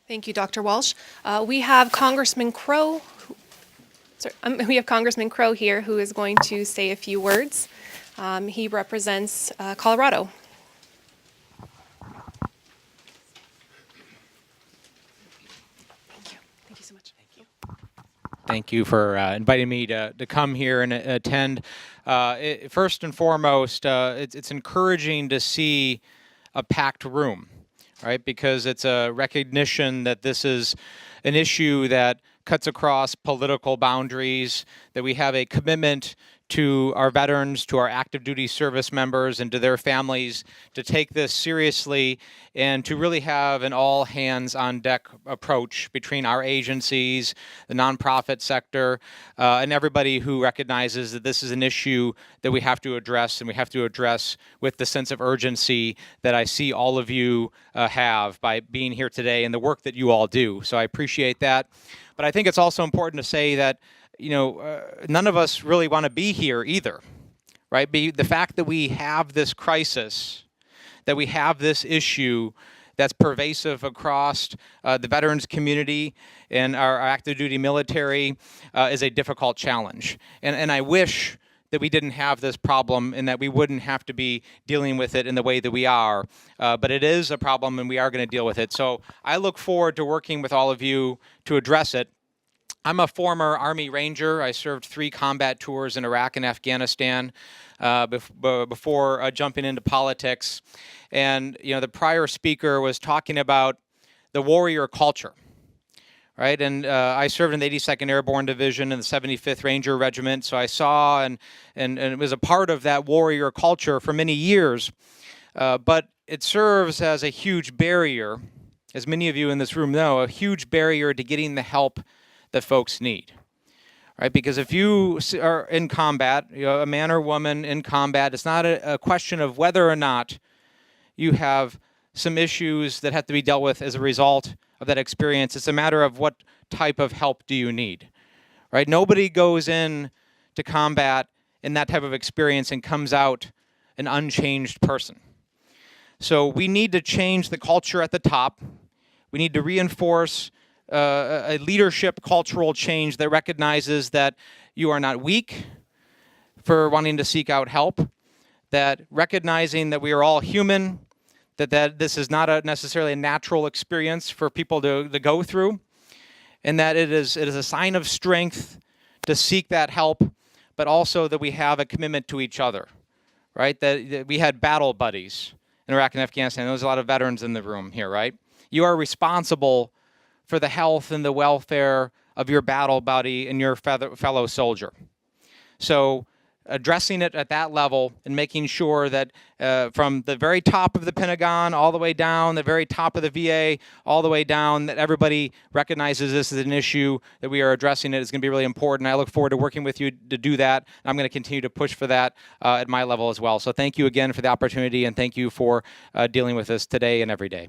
Thank you, Dr. Walsh. We have Congressman Crow. We have Congressman Crow here who is going to say a few words. He represents Colorado. Thank you. Thank you so much. Thank you. Thank you for inviting me to come here and attend. First and foremost, it's encouraging to see a packed room, right? Because it's a recognition that this is an issue that cuts across political boundaries, that we have a commitment to our veterans, to our active duty service members, and to their families to take this seriously and to really have an all hands on deck approach between our agencies, the nonprofit sector, and everybody who recognizes that this is an issue that we have to address, and we have to address with the sense of urgency that I see all of you have by being here today and the work that you all do. So I appreciate that. But I think it's also important to say that none of us really want to be here either, right? The fact that we have this crisis, that we have this issue that's pervasive across the veterans community and our active duty military is a difficult challenge. And I wish that we didn't have this problem and that we wouldn't have to be dealing with it in the way that we are. But it is a problem and we are going to deal with it. So I look forward to working with all of you to address it. I'm a former Army Ranger. I served 3 combat tours in Iraq and Afghanistan before jumping into politics. And the prior speaker was talking about the warrior culture, right? And I served in the 82nd Airborne Division in the 75th Ranger Regiment, so I saw and it was a part of that warrior culture for many years. But it serves as a huge barrier, as many of you in this room know, a huge barrier to getting the help that folks need, right? Because if you are in combat, a man or woman in combat, it's not a question of whether or not you have some issues that have to be dealt with as a result of that experience. It's a matter of what type of help do you need, right? Nobody goes in to combat in that type of experience and comes out an unchanged person. So we need to change the culture at the top. We need to reinforce a leadership cultural change that recognizes that you are not weak for wanting to seek out help, that recognizing that we are all human, that this is not necessarily a natural experience for people to go through, and that it is a sign of strength to seek that help, but also that we have a commitment to each other, right? That we had battle buddies in Iraq and Afghanistan. There's a lot of veterans in the room here, right? You are responsible for the health and the welfare of your battle buddy and your fellow soldier. So addressing it at that level and making sure that from the very top of the Pentagon all the way down, the very top of the VA, all the way down, that everybody recognizes this as an issue, that we are addressing it is going to be really important. I look forward to working with you to do that. And I'm going to continue to push for that at my level as well. So thank you again for the opportunity, and thank you for dealing with this today and every day.